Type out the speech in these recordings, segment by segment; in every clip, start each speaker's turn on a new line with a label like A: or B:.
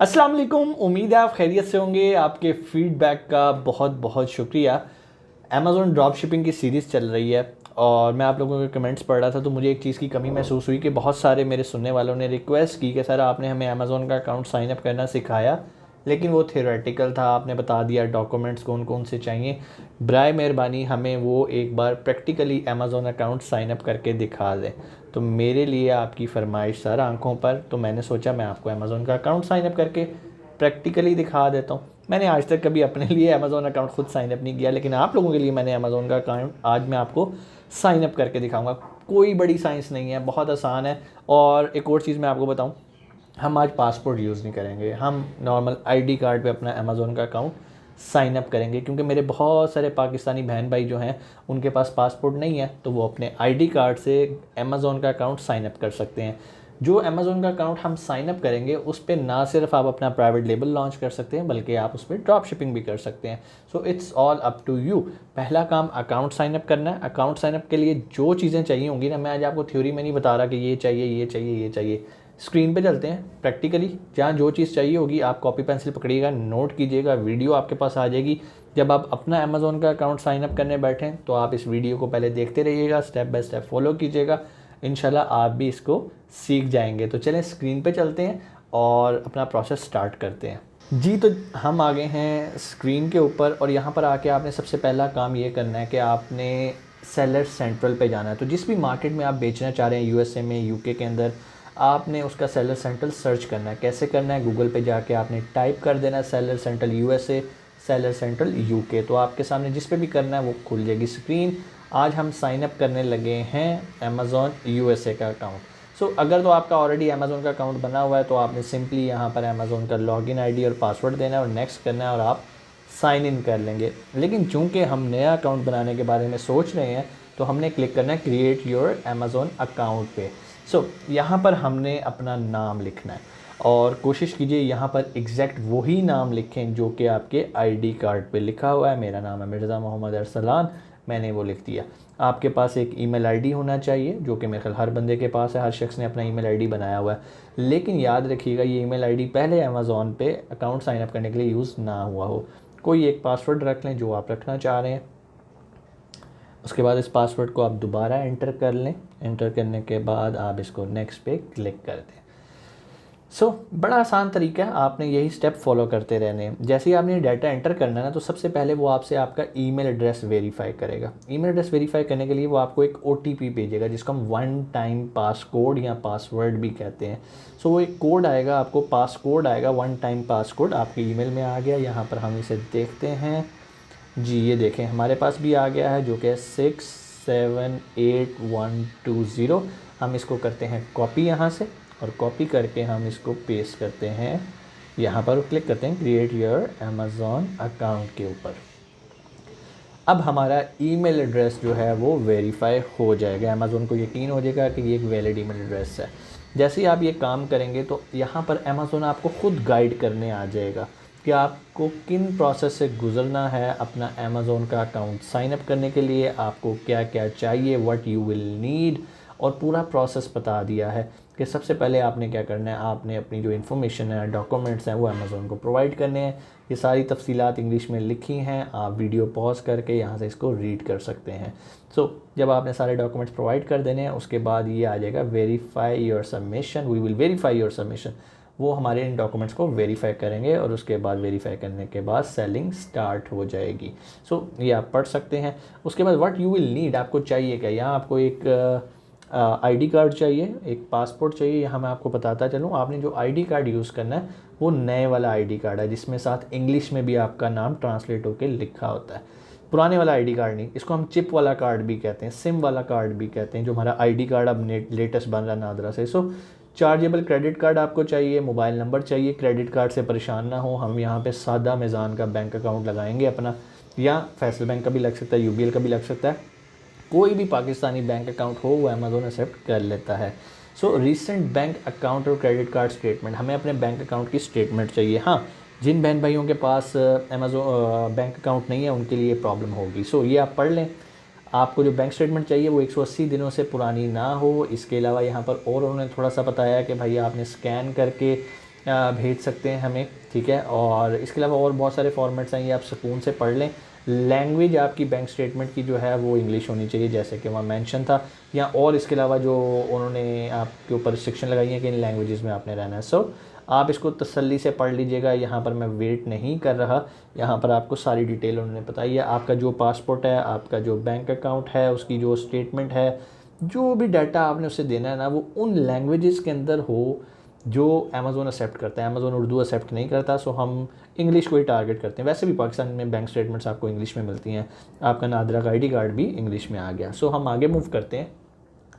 A: अस्सलाम वालेकुम। उम्मीद है आप खैरियत से होंगे। आपके फीडबैक का बहुत बहुत शुक्रिया। अमेज़ॉन ड्रॉप शिपिंग की सीरीज़ चल रही है और मैं आप लोगों के कमेंट्स पढ़ रहा था तो मुझे एक चीज़ की कमी महसूस हुई कि बहुत सारे मेरे सुनने वालों ने रिक्वेस्ट की कि सर आपने हमें अमेज़ॉन का अकाउंट साइन अप करना सिखाया, लेकिन वो थियोरेटिकल था। आपने बता दिया डॉक्यूमेंट्स कौन कौन से चाहिए। बराए मेहरबानी हमें वो एक बार practically Amazon account sign up करके दिखा दें। तो मेरे लिए आपकी फरमाइश सर आंखों पर, तो मैंने सोचा मैं आपको अमेज़ॉन का अकाउंट साइन अप करके प्रैक्टिकली दिखा देता हूँ। मैंने आज तक कभी अपने लिए अमेज़ॉन अकाउंट खुद साइन अप नहीं किया, लेकिन आप लोगों के लिए मैंने अमेज़ॉन का अकाउंट आज मैं आपको साइन अप करके दिखाऊंगा। कोई बड़ी साइंस नहीं है, बहुत आसान है। और एक और चीज़ मैं आपको बताऊं, हम आज पासपोर्ट यूज़ नहीं करेंगे, हम नॉर्मल आईडी कार्ड पे अपना अमेज़ॉन का अकाउंट साइन अप करेंगे, क्योंकि मेरे बहुत सारे पाकिस्तानी बहन भाई जो हैं उनके पास पासपोर्ट नहीं है, तो वो अपने आईडी कार्ड से अमेज़ॉन का अकाउंट साइन अप कर सकते हैं। जो अमेज़ॉन का अकाउंट हम साइन अप करेंगे उस पर ना सिर्फ आप अपना प्राइवेट लेबल लॉन्च कर सकते हैं, बल्कि आप उस पर ड्रॉप शिपिंग भी कर सकते हैं। So it's all up to you. पहला काम अकाउंट साइन अप करना है। अकाउंट साइन अप के लिए जो चीज़ें चाहिए होंगी ना, मैं आज आपको थ्योरी में नहीं बता रहा कि ये चाहिए ये चाहिए ये चाहिए। स्क्रीन पे चलते हैं प्रैक्टिकली, जहाँ जो चीज़ चाहिए होगी आप कॉपी पेंसिल पकड़िएगा, नोट कीजिएगा, वीडियो आपके पास आ जाएगी। जब आप अपना अमेज़ॉन का अकाउंट साइन अप करने बैठें तो आप इस वीडियो को पहले देखते रहिएगा, स्टेप बाय स्टेप फॉलो कीजिएगा। इंशाल्लाह आप भी इसको सीख जाएंगे। तो चलें स्क्रीन पे चलते हैं और अपना प्रोसेस स्टार्ट करते हैं। जी, तो हम आ गए हैं स्क्रीन के ऊपर और यहाँ पर आके आपने सबसे पहला काम ये करना है कि आपने सेलर सेंट्रल पे जाना है। तो जिस भी मार्केट में आप बेचना चाह रहे हैं, यूएसए में, यूके के अंदर, आपने उसका सेलर सेंट्रल सर्च करना है। कैसे करना है? गूगल पे जाके आपने टाइप कर देना है seller central USA, seller central UK. तो आपके सामने जिस पे भी करना है वो खुल जाएगी स्क्रीन। आज हम साइन अप करने लगे हैं अमेज़ॉन यूएसए का अकाउंट। सो अगर तो आपका ऑलरेडी अमेज़ॉन का अकाउंट बना हुआ है तो आपने सिंपली यहाँ पर अमेज़ॉन का लॉगिन आईडी और पासवर्ड देना है और नेक्स्ट करना है और आप साइन इन कर लेंगे। लेकिन चूंकि हम नया अकाउंट बनाने के बारे में सोच रहे हैं तो हमने क्लिक करना है क्रिएट योर अमेज़ॉन अकाउंट पे। सो यहाँ पर हमने अपना नाम लिखना है और कोशिश कीजिए यहाँ पर एग्जैक्ट वही नाम लिखें जो कि आपके आईडी कार्ड पे लिखा हुआ है। मेरा नाम है मिर्ज़ा मोहम्मद अरसलान, मैंने वो लिख दिया। आपके पास एक ईमेल आईडी होना चाहिए, जो कि मेरे ख्याल हर बंदे के पास है, हर शख्स ने अपना ईमेल आईडी बनाया हुआ है। लेकिन याद रखिएगा ये ईमेल आईडी पहले अमेज़ॉन पे अकाउंट साइन अप करने के लिए यूज़ ना हुआ हो। कोई एक पासवर्ड रख लें जो आप रखना चाह रहे हैं। उसके बाद इस पासवर्ड को आप दोबारा एंटर कर लें। एंटर करने के बाद आप इसको नेक्स्ट पे क्लिक कर दें। बड़ा आसान तरीका है, आपने यही स्टेप फॉलो करते रहने हैं। जैसे ही आपने डाटा एंटर करना है ना, तो सबसे पहले वो आपसे आपका ईमेल एड्रेस वेरीफाई करेगा। ईमेल एड्रेस वेरीफाई करने के लिए वो आपको एक ओटीपी भेजेगा, जिसको हम वन टाइम पास कोड या पासवर्ड भी कहते हैं। वो एक कोड आएगा, आपको पास कोड आएगा, वन टाइम पास कोड आपके ईमेल में आ गया। यहाँ पर हम इसे देखते हैं। जी, ये देखें हमारे पास भी आ गया है, जो कि 678120। हम इसको करते हैं कॉपी यहाँ से और कॉपी करके हम इसको पेस्ट करते हैं यहाँ पर, क्लिक करते हैं क्रिएट योर अमेज़ॉन अकाउंट के ऊपर। अब हमारा ईमेल एड्रेस जो है वो वेरीफाई हो जाएगा। अमेज़ॉन को यकीन हो जाएगा कि ये एक वैलिड ईमेल एड्रेस है। जैसे ही आप ये काम करेंगे तो यहाँ पर अमेज़ॉन आपको ख़ुद गाइड करने आ जाएगा कि आपको किन प्रोसेस से गुज़रना है अपना अमेज़ॉन का अकाउंट साइन अप करने के लिए, आपको क्या क्या चाहिए, व्हाट यू विल नीड, और पूरा प्रोसेस बता दिया है कि सबसे पहले आपने क्या करना है। आपने अपनी जो इन्फॉर्मेशन है, डॉक्यूमेंट्स हैं, वो अमेज़ॉन को प्रोवाइड करने हैं। ये सारी तफसीलात इंग्लिश में लिखी हैं, आप वीडियो पॉज करके यहाँ से इसको रीड कर सकते हैं। जब आपने सारे डॉक्यूमेंट्स प्रोवाइड कर देने हैं उसके बाद ये आ जाएगा verify your submission, we will verify your submission. वो हमारे इन डॉक्यूमेंट्स को वेरीफाई करेंगे और उसके बाद वेरीफाई करने के बाद सेलिंग स्टार्ट हो जाएगी। ये आप पढ़ सकते हैं। उसके बाद व्हाट यू विल नीड, आपको चाहिए क्या। यहाँ आपको एक आईडी कार्ड चाहिए, एक पासपोर्ट चाहिए। यहाँ मैं आपको बताता चलूँ, आपने जो आईडी कार्ड यूज़ करना है वो नए वाला आईडी कार्ड है, जिसमें साथ इंग्लिश में भी आपका नाम ट्रांसलेट होकर लिखा होता है। पुराने वाला आईडी कार्ड नहीं, इसको हम चिप वाला कार्ड भी कहते हैं, सिम वाला कार्ड भी कहते हैं, जो हमारा आईडी कार्ड अब लेटेस्ट बन रहा है नादरा से। चार्जेबल क्रेडिट कार्ड आपको चाहिए, मोबाइल नंबर चाहिए। क्रेडिट कार्ड से परेशान ना हो, हम यहाँ पे सादा मिज़ान का बैंक अकाउंट लगाएंगे अपना, या फैसल बैंक का भी लग सकता है, यूबीएल का भी लग सकता है। कोई भी पाकिस्तानी बैंक अकाउंट हो वो अमेज़ॉन एक्सेप्ट कर लेता है। रिसेंट बैंक अकाउंट और क्रेडिट कार्ड स्टेटमेंट, हमें अपने बैंक अकाउंट की स्टेटमेंट चाहिए। हाँ, जिन बहन भाइयों के पास अमेज़ॉन बैंक अकाउंट नहीं है उनके लिए प्रॉब्लम होगी। ये आप पढ़ लें। आपको जो बैंक स्टेटमेंट चाहिए वो 180 दिनों से पुरानी ना हो। इसके अलावा यहाँ पर और उन्होंने थोड़ा सा बताया कि भाई आपने स्कैन करके भेज सकते हैं हमें, ठीक है। और इसके अलावा और बहुत सारे फॉर्मेट्स हैं, ये आप सुकून से पढ़ लें। लैंग्वेज आपकी बैंक स्टेटमेंट की जो है वो इंग्लिश होनी चाहिए, जैसे कि वहाँ मेंशन था। या और इसके अलावा जो उन्होंने आपके ऊपर रिस्ट्रिक्शन लगाई है कि इन लैंग्वेजेस में आपने रहना है। सो आप इसको तसल्ली से पढ़ लीजिएगा। यहाँ पर मैं वेट नहीं कर रहा, यहाँ पर आपको सारी डिटेल उन्होंने बताई है। आपका जो पासपोर्ट है, आपका जो बैंक अकाउंट है, उसकी जो स्टेटमेंट है, जो भी डाटा आपने उसे देना है ना, वो उन लैंग्वेजेस के अंदर हो जो अमेज़ोन एक्सेप्ट करता है। अमेज़ोन उर्दू एक्सेप्ट नहीं करता, सो हम इंग्लिश को ही टारगेट करते हैं। वैसे भी पाकिस्तान में बैंक स्टेटमेंट्स आपको इंग्लिश में मिलती हैं, आपका नादरा का ID कार्ड भी इंग्लिश में आ गया। सो हम आगे मूव करते हैं।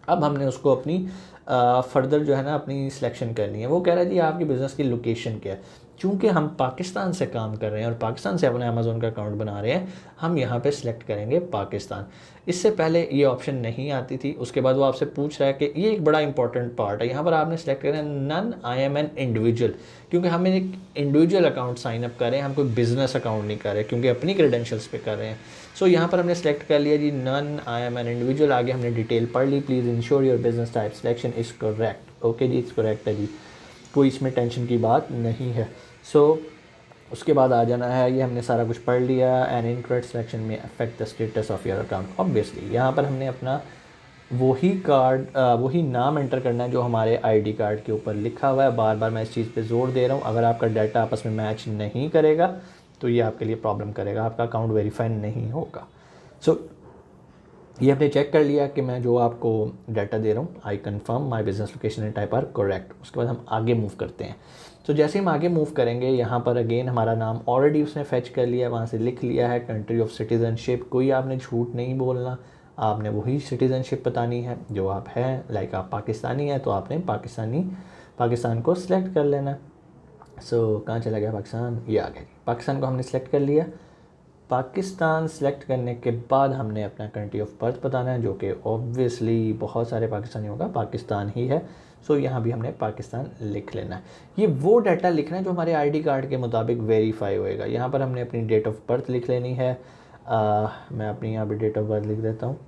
A: अब हमने उसको अपनी फर्दर जो है ना अपनी सिलेक्शन करनी है। वो कह रहा है जी आपकी बिज़नेस की लोकेशन क्या है। चूँकि हम पाकिस्तान से काम कर रहे हैं और पाकिस्तान से अपना अमेज़ोन का अकाउंट बना रहे हैं, हम यहाँ पे सिलेक्ट करेंगे पाकिस्तान। इससे पहले ये ऑप्शन नहीं आती थी। उसके बाद वो आपसे पूछ रहा है कि ये एक बड़ा इंपॉर्टेंट पार्ट है, यहाँ पर आपने सेलेक्ट करें none I am an individual, क्योंकि हम एक इंडिविजुअल अकाउंट साइन अप कर रहे हैं, हम कोई बिज़नेस अकाउंट नहीं कर रहे, क्योंकि अपनी क्रेडेंशियल्स पे कर रहे हैं। सो यहाँ पर हमने सेलेक्ट कर लिया जी none I am an individual. आगे हमने डिटेल पढ़ ली, please ensure your business type selection is correct. Okay जी, इट्स करेक्ट है जी, कोई इसमें टेंशन की बात नहीं है। सो उसके बाद आ जाना है, ये हमने सारा कुछ पढ़ लिया। एन इनकरेक्ट सिलेक्शन में affect the status of your account. Obviously यहाँ पर हमने अपना वही कार्ड वही नाम एंटर करना है जो हमारे ID कार्ड के ऊपर लिखा हुआ है। बार बार मैं इस चीज़ पे जोर दे रहा हूँ, अगर आपका डाटा आपस में मैच नहीं करेगा तो ये आपके लिए प्रॉब्लम करेगा, आपका अकाउंट वेरीफाई नहीं होगा। सो ये हमने चेक कर लिया कि मैं जो आपको डाटा दे रहा हूँ, I confirm my business location and type are correct. उसके बाद हम आगे मूव करते हैं। तो जैसे हम आगे मूव करेंगे, यहाँ पर अगेन हमारा नाम ऑलरेडी उसने फेच कर लिया, वहाँ से लिख लिया है कंट्री ऑफ सिटीजनशिप। कोई आपने झूठ नहीं बोलना, आपने वही सिटीजनशिप बतानी है जो आप हैं। लाइक आप पाकिस्तानी हैं तो आपने पाकिस्तान को सिलेक्ट कर लेना। सो कहाँ चला गया पाकिस्तान, ये आ गया। पाकिस्तान को हमने सेलेक्ट कर लिया। पाकिस्तान सेलेक्ट करने के बाद हमने अपना कंट्री ऑफ बर्थ बताना है, जो कि ऑब्वियसली बहुत सारे पाकिस्तानियों का पाकिस्तान ही है। सो यहाँ भी हमने पाकिस्तान लिख लेना है। ये वो डाटा लिखना है जो हमारे ID कार्ड के मुताबिक वेरीफाई होएगा। यहाँ पर हमने अपनी डेट ऑफ बर्थ लिख लेनी है। मैं अपनी यहाँ पे डेट ऑफ बर्थ लिख देता हूँ,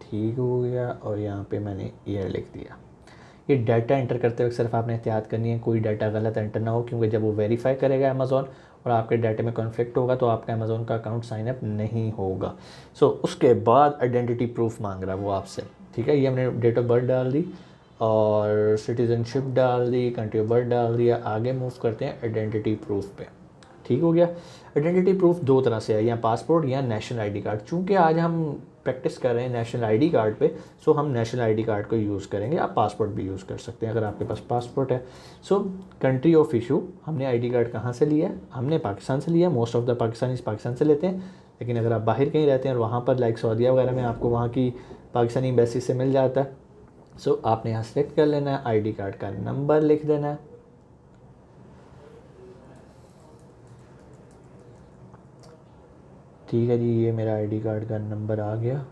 A: ठीक हो गया। और यहाँ पे मैंने ईयर लिख दिया। ये डाटा एंटर करते वक्त सिर्फ आपने एहतियात करनी है कोई डाटा गलत एंटर ना हो, क्योंकि जब वो वेरीफाई करेगा अमेज़ॉन और आपके डाटे में कॉन्फ्लिक्ट होगा तो आपका अमेज़ॉन का अकाउंट साइन अप नहीं होगा। सो उसके बाद आइडेंटिटी प्रूफ मांग रहा है वो आपसे, ठीक है। ये हमने डेट ऑफ बर्थ डाल दी और सिटीजनशिप डाल दी, कंट्री ऑफ बर्थ डाल दिया। आगे मूव करते हैं आइडेंटिटी प्रूफ पे, ठीक हो गया। आइडेंटिटी प्रूफ दो तरह से है, या पासपोर्ट या नेशनल ID कार्ड। चूँकि आज हम प्रैक्टिस कर रहे हैं नेशनल ID कार्ड पे, सो हम नेशनल ID कार्ड को यूज़ करेंगे। आप पासपोर्ट भी यूज़ कर सकते हैं अगर आपके पास पासपोर्ट है। सो कंट्री ऑफ इशू, हमने ID कार्ड कहाँ से लिया है, हमने पाकिस्तान से लिया। Most of the Pakistanis Pakistan से लेते हैं, लेकिन अगर आप बाहर कहीं रहते हैं और वहाँ पर लाइक सऊदीया वगैरह में आपको वहाँ की पाकिस्तानी एम्बेसी से मिल जाता है, सो आपने यहाँ सेलेक्ट कर लेना है, ID कार्ड का नंबर लिख देना है। ठीक है जी, ये मेरा ID कार्ड का नंबर आ गया।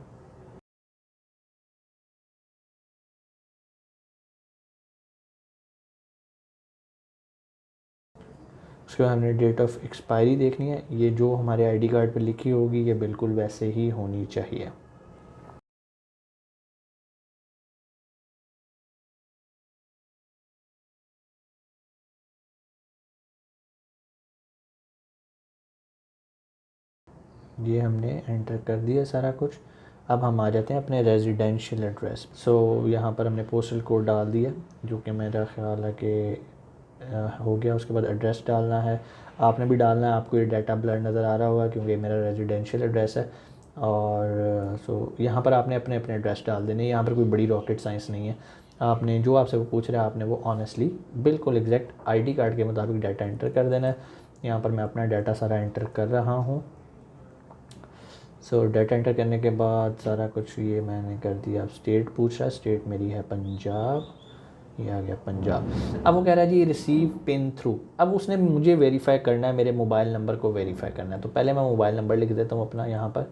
A: उसके बाद हमने डेट ऑफ एक्सपायरी देखनी है। ये जो हमारे ID कार्ड पे लिखी होगी ये बिल्कुल वैसे ही होनी चाहिए। ये हमने एंटर कर दिया सारा कुछ। अब हम आ जाते हैं अपने रेजिडेंशियल एड्रेस। सो यहाँ पर हमने पोस्टल कोड डाल दिया, जो कि मेरा ख्याल है कि हो गया। उसके बाद एड्रेस डालना है, आपने भी डालना है। आपको ये डाटा ब्लर नज़र आ रहा होगा क्योंकि मेरा रेजिडेंशियल एड्रेस है। और सो यहाँ पर आपने अपने अपने एड्रेस डाल देने। यहाँ पर कोई बड़ी रॉकेट साइंस नहीं है। आपने जो आपसे वो पूछ रहा है आपने वो ऑनेस्टली बिल्कुल एग्जैक्ट ID कार्ड के मुताबिक डाटा एंटर कर देना है। यहाँ पर मैं अपना डाटा सारा एंटर कर रहा हूँ। सो डाटा एंटर करने के बाद सारा कुछ ये मैंने कर दिया। अब स्टेट पूछ रहा है, स्टेट मेरी है पंजाब, ये आ गया पंजाब। अब वो कह रहा है जी रिसीव पिन थ्रू। अब उसने मुझे वेरीफाई करना है, मेरे मोबाइल नंबर को वेरीफाई करना है। तो पहले मैं मोबाइल नंबर लिख देता हूँ अपना यहाँ पर,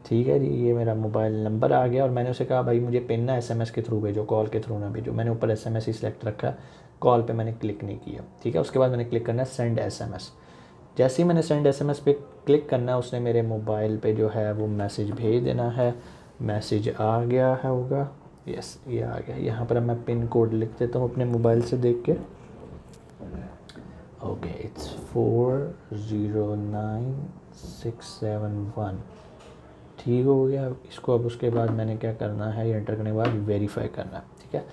A: ठीक है जी। ये मेरा मोबाइल नंबर आ गया और मैंने उसे कहा भाई मुझे पिन ना SMS के थ्रू भेजो, कॉल के थ्रू ना भेजो। मैंने ऊपर SMS ही सिलेक्ट रखा, कॉल पे मैंने क्लिक नहीं किया, ठीक है। उसके बाद मैंने क्लिक करना है सेंड SMS। जैसे ही मैंने सेंड SMS पे क्लिक करना है, उसने मेरे मोबाइल पे जो है वो मैसेज भेज देना है। मैसेज आ गया है होगा, यस ये आ गया। यहाँ पर मैं पिन कोड लिख देता हूँ अपने मोबाइल से देख के। Okay it's 409671। ठीक हो गया। इसको अब उसके बाद मैंने क्या करना है, ये एंटर करने के बाद वेरीफाई करना है, ठीक है।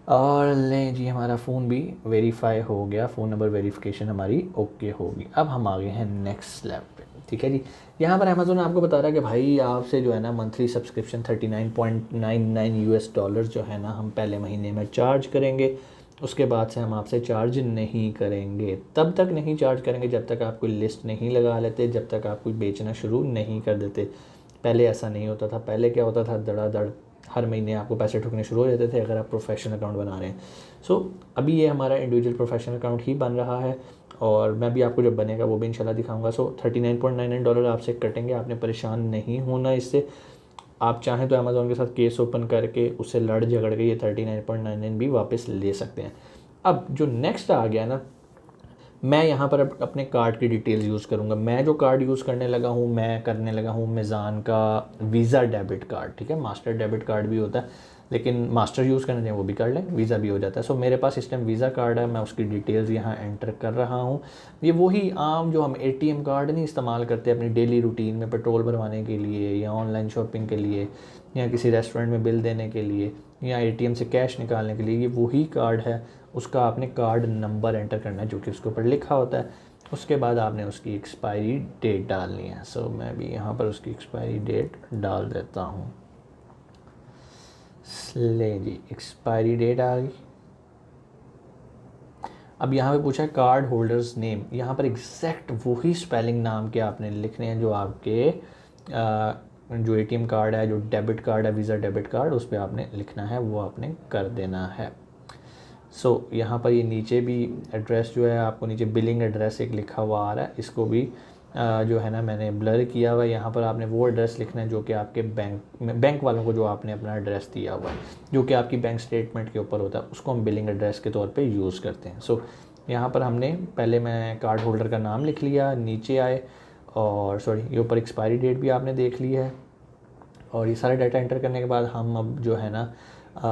A: और लें जी हमारा फ़ोन भी वेरीफाई हो गया, फ़ोन नंबर वेरिफिकेशन हमारी ओके होगी। अब हम आ गए हैं नेक्स्ट स्लैब पे, ठीक है जी। यहाँ पर अमेज़ोन आपको बता रहा है कि भाई आपसे जो है ना मंथली सब्सक्रिप्शन $39.99 जो है ना हम पहले महीने में चार्ज करेंगे, उसके बाद से हम आपसे चार्ज नहीं करेंगे। तब तक नहीं चार्ज करेंगे जब तक आप कोई लिस्ट नहीं लगा लेते, जब तक आप कोई बेचना शुरू नहीं कर देते। पहले ऐसा नहीं होता था। पहले क्या होता था, धड़ाधड़ हर महीने आपको पैसे ठुकने शुरू हो जाते थे अगर आप प्रोफेशनल अकाउंट बना रहे हैं। अभी ये हमारा इंडिविजुअल प्रोफेशनल अकाउंट ही बन रहा है और मैं भी आपको जब बनेगा वो भी इंशाल्लाह दिखाऊंगा। $39.99 आपसे कटेंगे, आपने परेशान नहीं होना इससे। आप चाहें तो अमेज़ॉन के साथ केस ओपन करके उससे लड़ झगड़ के ये 39.99 भी वापस ले सकते हैं। अब जो नेक्स्ट आ गया ना, मैं यहाँ पर अपने कार्ड की डिटेल्स यूज़ करूँगा। मैं जो कार्ड यूज़ करने लगा हूँ, मैं करने लगा हूँ मेज़ान का वीज़ा डेबिट कार्ड, ठीक है। मास्टर डेबिट कार्ड भी होता है, लेकिन मास्टर यूज़ करने दें वो भी कर लें, वीज़ा भी हो जाता है। मेरे पास इस टाइम वीज़ा कार्ड है, मैं उसकी डिटेल्स यहाँ एंटर कर रहा हूँ। ये वही आम जो हम ATM कार्ड नहीं इस्तेमाल करते अपनी डेली रूटीन में पेट्रोल भरवाने के लिए या ऑनलाइन शॉपिंग के लिए या किसी रेस्टोरेंट में बिल देने के लिए या ATM से कैश निकालने के लिए, ये वही कार्ड है। उसका आपने कार्ड नंबर एंटर करना है जो कि उसके ऊपर लिखा होता है। उसके बाद आपने उसकी एक्सपायरी डेट डालनी है। मैं भी यहाँ पर उसकी एक्सपायरी डेट डाल देता हूँ। ले जी एक्सपायरी डेट आ गई। अब यहाँ पे पूछा है कार्ड होल्डर्स नेम। यहाँ पर एग्जैक्ट वही स्पेलिंग नाम के आपने लिखने हैं जो आपके जो ATM कार्ड है, जो डेबिट कार्ड है, वीज़ा डेबिट कार्ड, उस पर आपने लिखना है, वो आपने कर देना है। यहाँ पर ये नीचे भी एड्रेस जो है आपको नीचे बिलिंग एड्रेस एक लिखा हुआ आ रहा है, इसको भी जो है ना मैंने ब्लर किया हुआ है। यहाँ पर आपने वो एड्रेस लिखना है जो कि आपके बैंक वालों को जो आपने अपना एड्रेस दिया हुआ है, जो कि आपकी बैंक स्टेटमेंट के ऊपर होता है, उसको हम बिलिंग एड्रेस के तौर पे यूज़ करते हैं। यहाँ पर हमने पहले मैं कार्ड होल्डर का नाम लिख लिया, नीचे आए और ये ऊपर एक्सपायरी डेट भी आपने देख ली है। और ये सारे डाटा एंटर करने के बाद हम अब जो है ना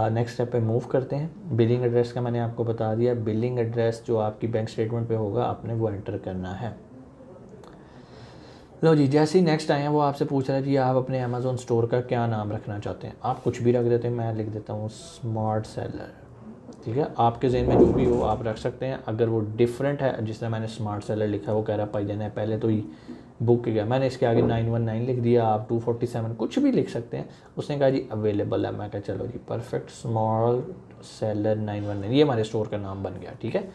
A: नेक्स्ट स्टेप पे मूव करते हैं। बिलिंग एड्रेस का मैंने आपको बता दिया। बिलिंग एड्रेस जो आपकी बैंक स्टेटमेंट पे होगा आपने वो एंटर करना है। लो जी, जैसे ही नेक्स्ट आए हैं वो आपसे पूछ रहा है जी आप अपने अमेज़ॉन स्टोर का क्या नाम रखना चाहते हैं। आप कुछ भी रख देते हैं, मैं लिख देता हूँ स्मार्ट सेलर, ठीक है। आपके जहन में जो भी हो आप रख सकते हैं। अगर वो डिफरेंट है, जिस तरह मैंने स्मार्ट सेलर लिखा है, वो कह रहा है भाई जान है पहले तो ही बुक गया, मैंने इसके आगे 919 लिख दिया, आप 247 कुछ भी लिख सकते हैं। उसने कहा जी अवेलेबल है, मैं कहा चलो जी परफेक्ट, स्मार्ट सेलर 919, ये हमारे स्टोर का नाम बन गया, ठीक है।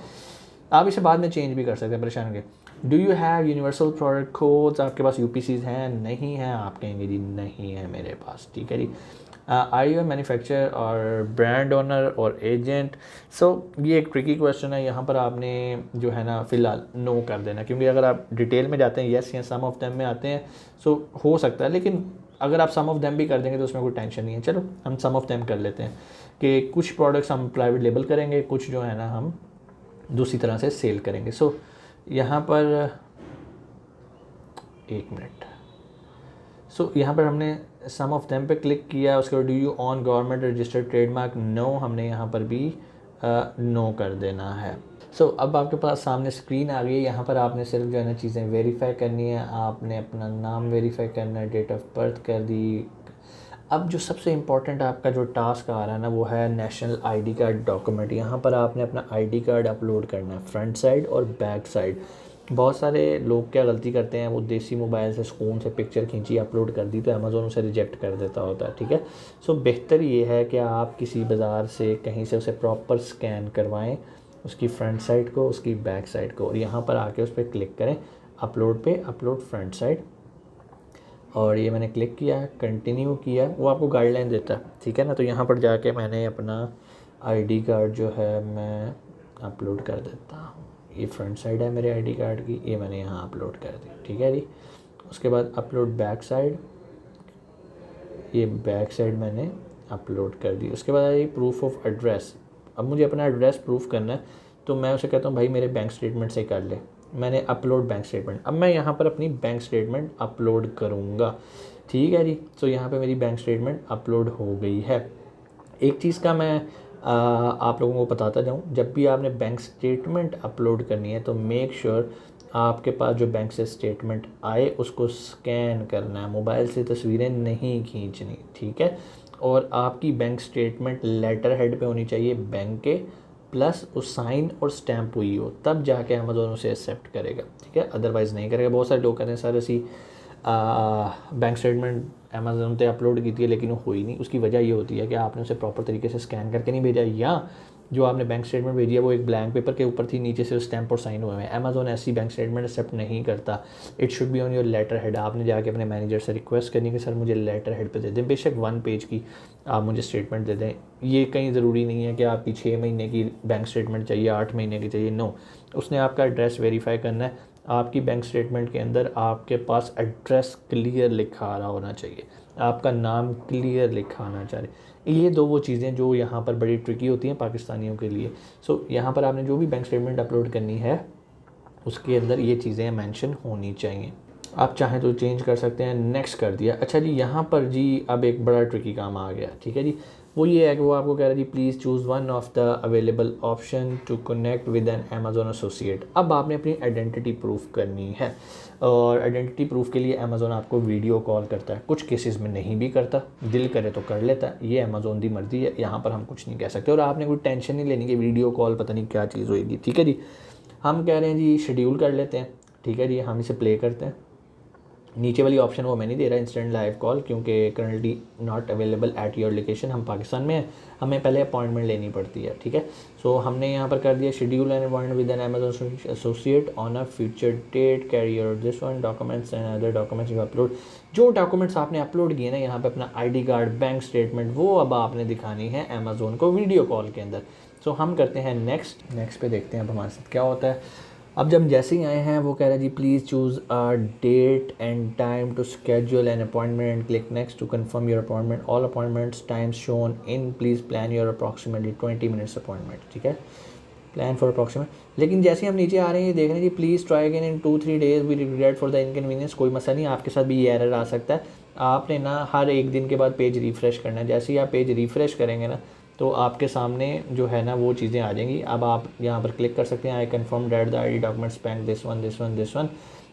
A: आप इसे बाद में चेंज भी कर सकते हैं, परेशान के। Do you have universal product codes, आपके पास UPCs हैं? नहीं है, आप कहेंगे जी नहीं है मेरे पास, ठीक है जी। आर यू मैन्युफैक्चरर और ब्रांड ओनर और एजेंट? ये एक ट्रिकी क्वेश्चन है। यहाँ पर आपने जो है ना फ़िलहाल नो कर देना, क्योंकि अगर आप डिटेल में जाते हैं येस या सम ऑफ देम में आते हैं हो सकता है, लेकिन अगर आप सम ऑफ देम भी कर देंगे तो उसमें कोई टेंशन नहीं है। चलो हम सम ऑफ देम कर लेते हैं कि कुछ प्रोडक्ट्स हम प्राइवेट लेबल करेंगे, कुछ जो है ना हम दूसरी तरह से सेल करेंगे। यहाँ पर एक मिनट, यहाँ पर हमने सम ऑफ देम पे क्लिक किया। उसके बाद do you own government registered trademark? No, हमने यहाँ पर भी नो कर देना है। अब आपके पास सामने स्क्रीन आ गई है। यहाँ पर आपने सिर्फ जो है ना चीज़ें वेरीफाई करनी है। आपने अपना नाम वेरीफाई करना है, डेट ऑफ बर्थ कर दी। अब जो सबसे इम्पॉर्टेंट आपका जो टास्क आ रहा है ना वो है नेशनल ID कार्ड डॉक्यूमेंट। यहाँ पर आपने अपना ID कार्ड अपलोड करना है, फ्रंट साइड और बैक साइड। बहुत सारे लोग क्या गलती करते हैं, वो देसी मोबाइल से फ़ोन से पिक्चर खींची अपलोड कर दी तो अमेज़ोन उसे रिजेक्ट कर देता होता है, ठीक है। बेहतर ये है कि आप किसी बाज़ार से कहीं से उसे प्रॉपर स्कैन करवाएं, उसकी फ्रंट साइड को, उसकी बैक साइड को, और यहाँ पर आके उस पर क्लिक करें अपलोड पे, अपलोड फ्रंट साइड। और ये मैंने क्लिक किया, कंटिन्यू किया, वो आपको गाइडलाइन देता है, ठीक है ना। तो यहाँ पर जाके मैंने अपना ID कार्ड जो है मैं अपलोड कर देता हूँ। ये फ्रंट साइड है मेरे ID कार्ड की, ये मैंने यहाँ अपलोड कर दी, ठीक है जी। उसके बाद अपलोड बैक साइड, ये बैक साइड मैंने अपलोड कर दी। उसके बाद ये प्रूफ ऑफ एड्रेस। अब मुझे अपना एड्रेस प्रूफ करना है तो मैं उसे कहता हूँ भाई मेरे बैंक स्टेटमेंट से कर ले। मैंने अपलोड बैंक स्टेटमेंट, अब मैं यहाँ पर अपनी बैंक स्टेटमेंट अपलोड करूँगा, ठीक है जी। यहाँ पे मेरी बैंक स्टेटमेंट अपलोड हो गई है। एक चीज़ का मैं आप लोगों को बताता जाऊँ, जब भी आपने बैंक स्टेटमेंट अपलोड करनी है तो मेक श्योर आपके पास जो बैंक से स्टेटमेंट आए उसको स्कैन करना है, मोबाइल से तस्वीरें नहीं खींचनी, ठीक है। और आपकी बैंक स्टेटमेंट लेटर हेड पे होनी चाहिए बैंक के, प्लस उस साइन और स्टैंप हुई हो, तब जाके अमेज़ोन उसे एक्सेप्ट करेगा, ठीक है, अदरवाइज़ नहीं करेगा। बहुत सारे लोग कहते हैं सर असी बैंक स्टेटमेंट अमेज़ोन पे अपलोड की थी लेकिन वो हुई नहीं। उसकी वजह ये होती है कि आपने उसे प्रॉपर तरीके से स्कैन करके नहीं भेजा, या जो आपने बैंक स्टेटमेंट भेजी है वो एक ब्लैंक पेपर के ऊपर थी, नीचे से स्टैंप और साइन हुए हैं। अमेज़ोन ऐसी बैंक स्टेटमेंट एक्सेप्ट नहीं करता। It should be on your letter head. आपने जाके अपने मैनेजर से रिक्वेस्ट करनी कि सर मुझे लेटर हेड पे दे दें, बेशक 1 पेज की आप मुझे स्टेटमेंट दे दें। ये कहीं ज़रूरी नहीं है कि आपकी 6 महीने की बैंक स्टेटमेंट चाहिए, 8 महीने की चाहिए, नो। उसने आपका एड्रेस वेरीफाई करना है। आपकी बैंक स्टेटमेंट के अंदर आपके पास एड्रेस क्लियर लिखा आ रहा होना चाहिए, आपका नाम क्लियर लिखा आना चाहिए। ये दो वो चीज़ें जो यहाँ पर बड़ी ट्रिकी होती हैं पाकिस्तानियों के लिए। सो यहाँ पर आपने जो भी बैंक स्टेटमेंट अपलोड करनी है उसके अंदर ये चीज़ें मेंशन होनी चाहिए। आप चाहें तो चेंज कर सकते हैं। नेक्स्ट कर दिया। अच्छा जी, यहाँ पर जी अब एक बड़ा ट्रिकी काम आ गया, ठीक है जी। वो ये है कि वो आपको कह रहा है जी please choose one of the available option to connect with an Amazon associate. अब आपने अपनी आइडेंटिटी प्रूफ करनी है, और आइडेंटिटी प्रूफ के लिए अमेज़ोन आपको वीडियो कॉल करता है। कुछ केसेस में नहीं भी करता, दिल करे तो कर लेता है, ये अमेज़ोन की मर्ज़ी है, यहाँ पर हम कुछ नहीं कह सकते। और आपने कोई टेंशन नहीं लेनी कि वीडियो कॉल पता नहीं क्या चीज़ होगी, ठीक है जी। हम कह रहे हैं जी शेड्यूल कर लेते हैं, ठीक है जी। हम इसे प्ले करते हैं। नीचे वाली ऑप्शन वो मैं नहीं दे रहा इंस्टेंट लाइव कॉल, क्योंकि currently not available at your location. हम पाकिस्तान में हैं, हमें पहले अपॉइंटमेंट लेनी पड़ती है, ठीक है। सो हमने यहाँ पर कर दिया schedule an appointment with an Amazon associate on a future date, carrier this one documents and other documents you upload. जो डॉक्यूमेंट्स आपने अपलोड किए ना यहाँ पे, अपना ID कार्ड, बैंक स्टेटमेंट, वो अब आपने दिखानी है अमेज़ोन को वीडियो कॉल के अंदर। सो हम करते हैं नेक्स्ट पे, देखते हैं अब हमारे साथ क्या होता है। अब जब जैसे ही आए हैं वो कह रहा है जी please choose a date and time to schedule an appointment and click next to confirm your appointment. All appointments times shown in, please plan your approximately 20 minutes appointment, ठीक है, प्लान फॉर अप्रॉक्सीमेट। लेकिन जैसे ही हम नीचे आ रहे हैं ये देख रहे हैं जी please try again in 2-3 days, we regret for the inconvenience. कोई मसला नहीं, आपके साथ भी ये एरर आ सकता है। आपने ना हर एक दिन के बाद पेज रिफ़्रेश करना है। जैसे ही आप पेज रिफ़्रेश करेंगे ना तो आपके सामने जो है ना वो चीज़ें आ जाएंगी। अब आप यहाँ पर क्लिक कर सकते हैं, I confirm that the ID documents bank this one,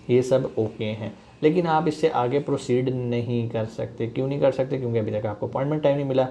A: ये सब ओके हैं। लेकिन आप इससे आगे प्रोसीड नहीं कर सकते। क्यों नहीं कर सकते? क्योंकि अभी तक आपको अपॉइंटमेंट टाइम नहीं मिला।